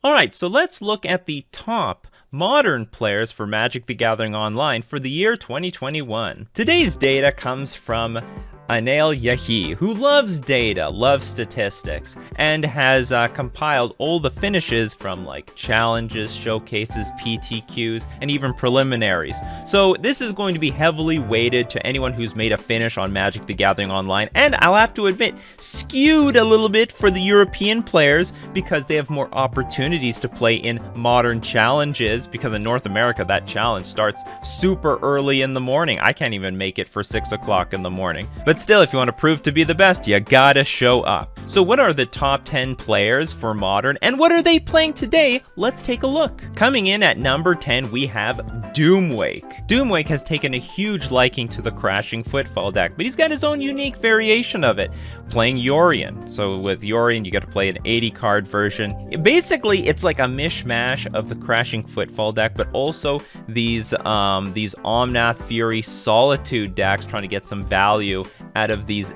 Alright, so let's look at the top modern players for Magic the Gathering Online for the year 2021. Today's data comes from Anil Yahi, who loves data, loves statistics, and has compiled all the finishes from like challenges, showcases, PTQs, and even preliminaries. So this is going to be heavily weighted to anyone who's made a finish on Magic the Gathering Online, and I'll have to admit, skewed a little bit for the European players because they have more opportunities to play in modern challenges, because in North America that challenge starts super early in the morning. I can't even make it for 6 o'clock in the morning. But still, if you want to prove to be the best, you gotta show up. So what are the top 10 players for Modern, and what are they playing today? Let's take a look. Coming in at number 10, we have Doomwake. Doomwake has taken a huge liking to the Crashing Footfall deck, but he's got his own unique variation of it, playing Yorion. So with Yorion, you got to play an 80-card version. Basically, it's like a mishmash of the Crashing Footfall deck, but also these Omnath Fury Solitude decks trying to get some value out of these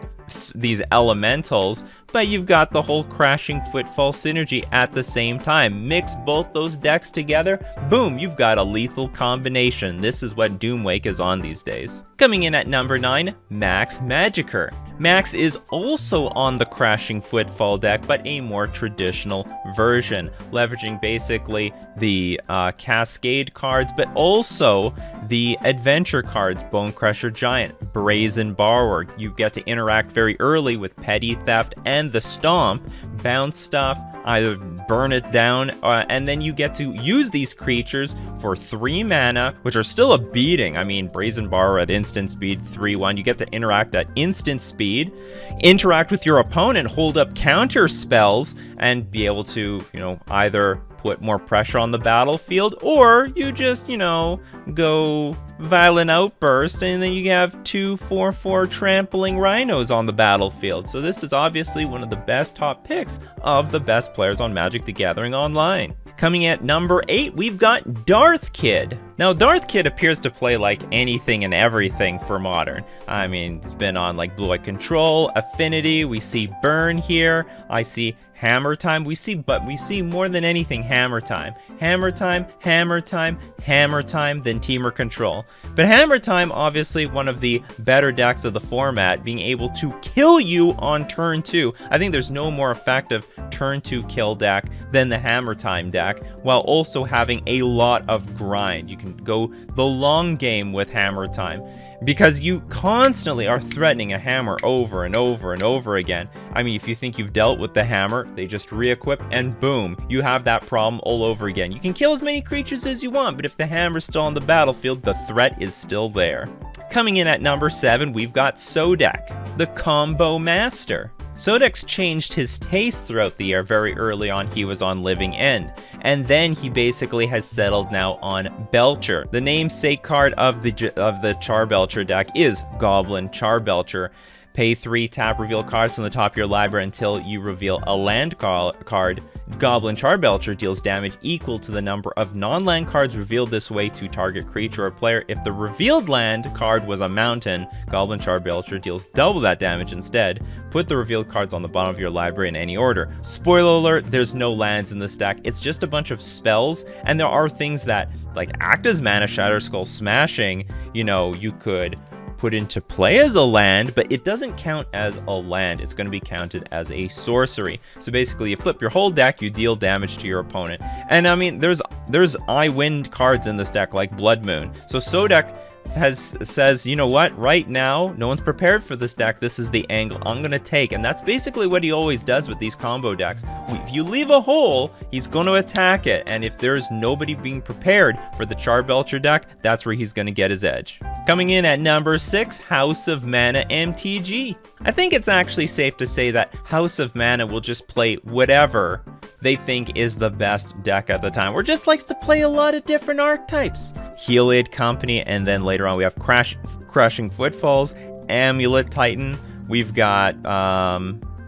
elementals, but you've got the whole Crashing Footfall synergy at the same time. Mix both those decks together, boom, you've got a lethal combination. This is what Doomwake is on these days. Coming in at number 9, Max Magicker. Max is also on the Crashing Footfall deck, but a more traditional version, leveraging basically the Cascade cards, but also the adventure cards, Bone Crusher Giant, Brazen Borrower. You get to interact very early with Petty Theft and the Stomp, bounce stuff, either burn it down, and then you get to use these creatures for 3 mana, which are still a beating. I mean, Brazen Borrower at instant speed, 3/1. You get to interact at instant speed, interact with your opponent, hold up counter spells, and be able to, either put more pressure on the battlefield, or you just, go Violent Outburst, and then you have 2/4/4 trampling rhinos on the battlefield. So this is obviously one of the best top picks of the best players on Magic the Gathering Online. Coming at number 8, we've got Darth Kidd. Now, Darth Kidd appears to play like anything and everything for Modern. I mean, it's been on like Blue-White Control, Affinity, we see Burn here, I see Hammer Time, we see more than anything Hammer Time. Hammer Time, Hammer Time, Hammer Time, then Teamer Control. But Hammer Time, obviously one of the better decks of the format, being able to kill you on turn 2. I think there's no more effective turn 2 kill deck than the Hammer Time deck, while also having a lot of grind. You can go the long game with Hammer Time, because you constantly are threatening a hammer over and over and over again. I mean, if you think you've dealt with the hammer, they just re-equip and boom, you have that problem all over again. You can kill as many creatures as you want, but if the hammer's still on the battlefield, the threat is still there. Coming in at number 7, we've got Sodek, the Combo Master. Sodek's changed his taste throughout the year. Very early on, he was on Living End, and then he basically has settled now on Belcher. The namesake card of the Charbelcher deck is Goblin Charbelcher. Pay 3, tap, reveal cards from the top of your library until you reveal a land card. Goblin Charbelcher deals damage equal to the number of non-land cards revealed this way to target creature or player. If the revealed land card was a mountain, Goblin Charbelcher deals double that damage instead. Put the revealed cards on the bottom of your library in any order. Spoiler alert, there's no lands in this deck. It's just a bunch of spells, and there are things that like act as mana, Shatter Skull Smashing, you could put into play as a land, but it doesn't count as a land. It's going to be counted as a sorcery. So basically, you flip your whole deck, you deal damage to your opponent. And I mean, there's I win cards in this deck like Blood Moon. So Sodek says, you know what, right now, no one's prepared for this deck. This is the angle I'm going to take. And that's basically what he always does with these combo decks. If you leave a hole, he's going to attack it. And if there's nobody being prepared for the Charbelcher deck, that's where he's going to get his edge. Coming in at number 6, House of Mana MTG. I think it's actually safe to say that House of Mana will just play whatever they think is the best deck at the time, or just likes to play a lot of different archetypes. Heliod Company, and then later on we have Crushing Footfalls, Amulet Titan, we've got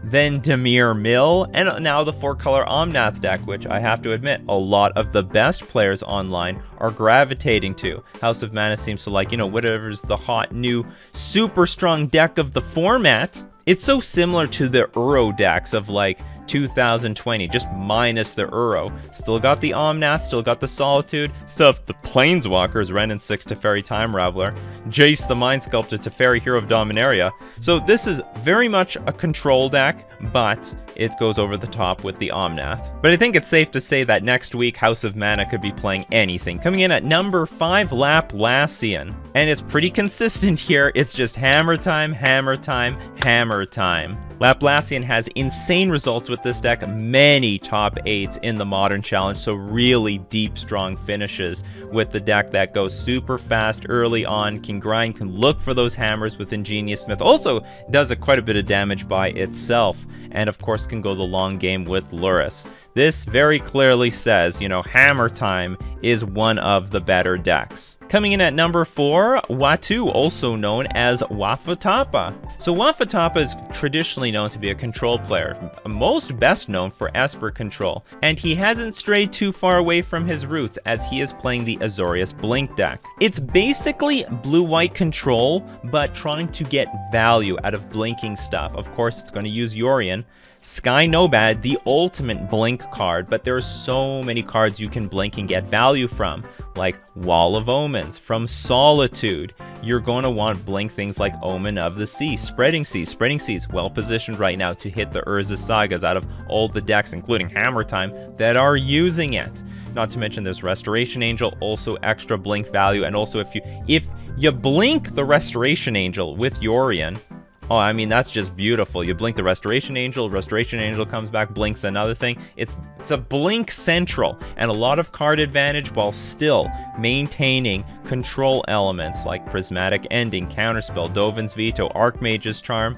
then Demir Mill, and now the 4-color Omnath deck, which I have to admit, a lot of the best players online are gravitating to. House of Mana seems to like, whatever's the hot new super strong deck of the format. It's so similar to the Uro decks of like 2020, just minus the Uro. Still got the Omnath, still got the Solitude, still have the Planeswalkers, Ren and 6 Teferi Time Raveler, Jace the Mind Sculptor, Teferi Hero of Dominaria. So this is very much a control deck, but it goes over the top with the Omnath. But I think it's safe to say that next week, House of Mana could be playing anything. Coming in at number 5, Laplacian. And it's pretty consistent here. It's just hammer time, hammer time, hammer time. Laplacian has insane results with this deck, many top 8s in the Modern Challenge, so really deep, strong finishes with the deck that goes super fast early on, can grind, can look for those hammers with Ingenious Smith, also does quite a bit of damage by itself, and of course can go the long game with Lurrus. This very clearly says, you know, hammer time is one of the better decks. Coming in at number 4, Watu, also known as Wafatapa. So Wafatapa is traditionally known to be a control player, most best known for Esper control, and he hasn't strayed too far away from his roots as he is playing the Azorius Blink deck. It's basically blue-white control, but trying to get value out of blinking stuff. Of course, it's going to use Yorion. Sky Nomad, the ultimate blink card, but there are so many cards you can blink and get value from, like Wall of Omens, from Solitude. You're going to want blink things like Omen of the Sea, Spreading Seas. Spreading Seas, well positioned right now to hit the Urza Sagas out of all the decks, including Hammer Time, that are using it. Not to mention there's Restoration Angel, also extra blink value, and also if you blink the Restoration Angel with Yorion, oh, I mean, that's just beautiful. You blink the Restoration Angel comes back, blinks another thing. It's a blink central and a lot of card advantage while still maintaining control elements like Prismatic Ending, Counterspell, Dovin's Veto, Archmage's Charm,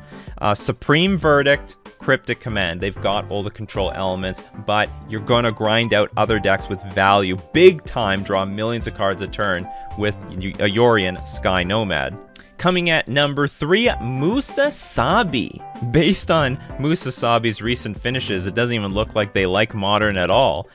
Supreme Verdict, Cryptic Command. They've got all the control elements, but you're going to grind out other decks with value. Big time, draw millions of cards a turn with a Yorion Sky Nomad. Coming at number 3, Musasabi. Based on Musasabi's recent finishes, it doesn't even look like they like Modern at all.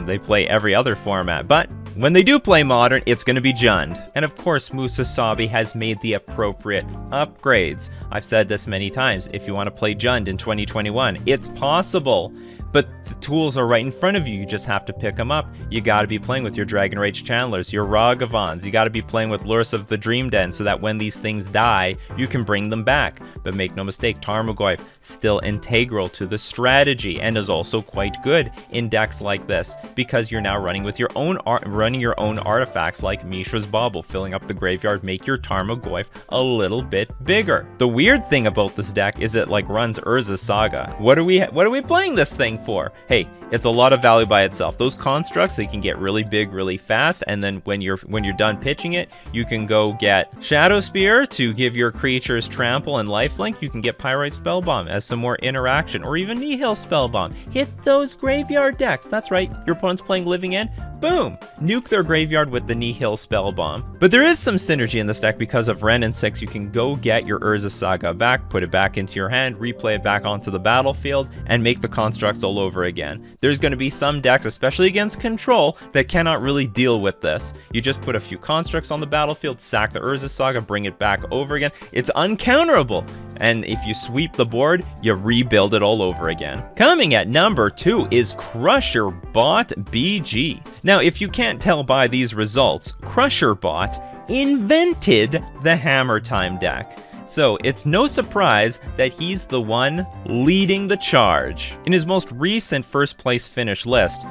They play every other format, but when they do play Modern, it's going to be Jund. And of course, Musasabi has made the appropriate upgrades. I've said this many times, if you want to play Jund in 2021, it's possible. But the tools are right in front of you. You just have to pick them up. You got to be playing with your Dragon Rage Channelers, your Ragavans. You got to be playing with Lurrus of the Dream Den so that when these things die, you can bring them back. But make no mistake, Tarmogoyf still integral to the strategy and is also quite good in decks like this because you're now running with your own artifacts like Mishra's Bauble, filling up the graveyard, make your Tarmogoyf a little bit bigger. The weird thing about this deck is it like runs Urza Saga. What are we playing this thing for? Hey, it's a lot of value by itself. Those constructs, they can get really big really fast, and then when you're done pitching it, you can go get Shadow Spear to give your creatures trample and lifelink. You can get Pyrite Spellbomb as some more interaction, or even Nihil Spellbomb. Hit those graveyard decks. That's right, your opponent's playing Living End. Boom! Nuke their graveyard with the Nihil Spellbomb. But there is some synergy in this deck because of Ren and 6. You can go get your Urza Saga back, put it back into your hand, replay it back onto the battlefield, and make the constructs all over again. There's going to be some decks, especially against control, that cannot really deal with this. You just put a few constructs on the battlefield, sack the Urza Saga, bring it back over again. It's uncounterable. And if you sweep the board, you rebuild it all over again. Coming at number 2 is CrusherBot BG. Now, if you can't tell by these results, CrusherBot invented the Hammer Time deck. So it's no surprise that he's the one leading the charge. In his most recent first place finish list,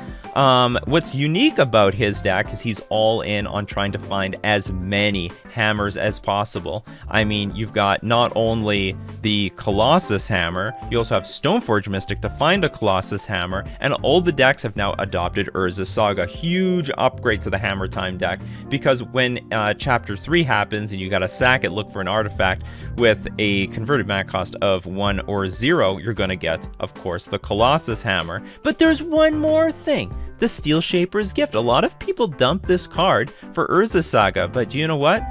what's unique about his deck is he's all in on trying to find as many hammers as possible. I mean, you've got not only the Colossus Hammer, you also have Stoneforge Mystic to find a Colossus Hammer, and all the decks have now adopted Urza Saga. Huge upgrade to the Hammer Time deck, because when Chapter 3 happens and you gotta sack it, look for an artifact with a converted mana cost of 1 or 0, you're gonna get, of course, the Colossus Hammer. But there's one more thing. The Steel Shaper's Gift. A lot of people dump this card for Urza Saga, but you know what?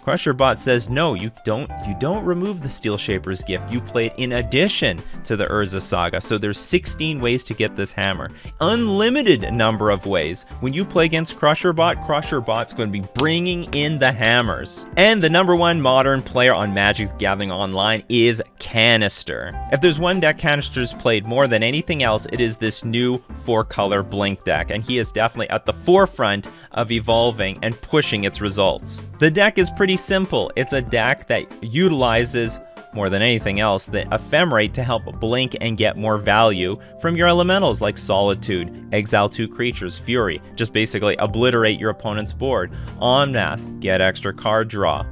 CrusherBot says no, you don't remove the Steel Shaper's gift. You play it in addition to the Urza Saga. So there's 16 ways to get this hammer. Unlimited number of ways. When you play against CrusherBot, CrusherBot's going to be bringing in the hammers. And the #1 modern player on Magic the Gathering Online is Canister. If there's one deck Canister's played more than anything else, it is this new 4-color Blink deck, and he is definitely at the forefront of evolving and pushing its results. The deck is pretty simple. It's a deck that utilizes, more than anything else, the Ephemerate to help blink and get more value from your elementals like Solitude, exile 2 creatures, Fury, just basically obliterate your opponent's board. Omnath, get extra card draw.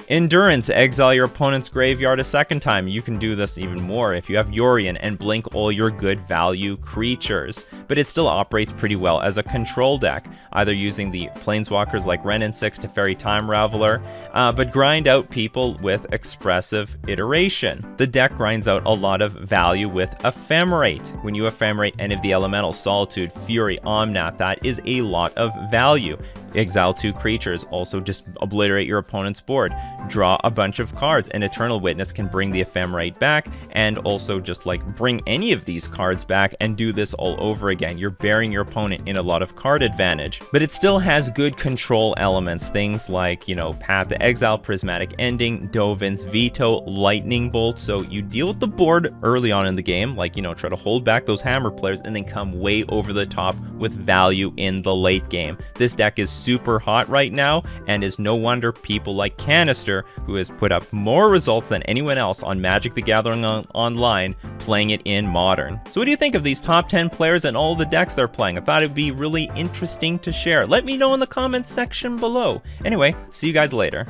Endurance, exile your opponent's graveyard a second time. You can do this even more if you have Yorion and blink all your good value creatures. But it still operates pretty well as a control deck, either using the planeswalkers like Wrenn and 6 to Fairy Time Raveler, but grind out people with expressive iteration. The deck grinds out a lot of value with Ephemerate. When you Ephemerate any of the elementals, Solitude, Fury, Omnath, that is a lot of value. Exile 2 creatures, also just obliterate your opponent's board. Draw a bunch of cards, and Eternal Witness can bring the Ephemerate back, and also just like bring any of these cards back and do this all over again. You're bearing your opponent in a lot of card advantage. But it still has good control elements, things like, you know, Path to Exile, Prismatic Ending, Dovin's Veto, Lightning Bolt, so you deal with the board early on in the game, like, you know, try to hold back those hammer players and then come way over the top with value in the late game. This deck is super hot right now, and is no wonder people like Canister, who has put up more results than anyone else on Magic the Gathering Online, playing it in Modern. So what do you think of these top 10 players and all the decks they're playing? I thought it'd be really interesting to share. Let me know in the comments section below. Anyway, see you guys later.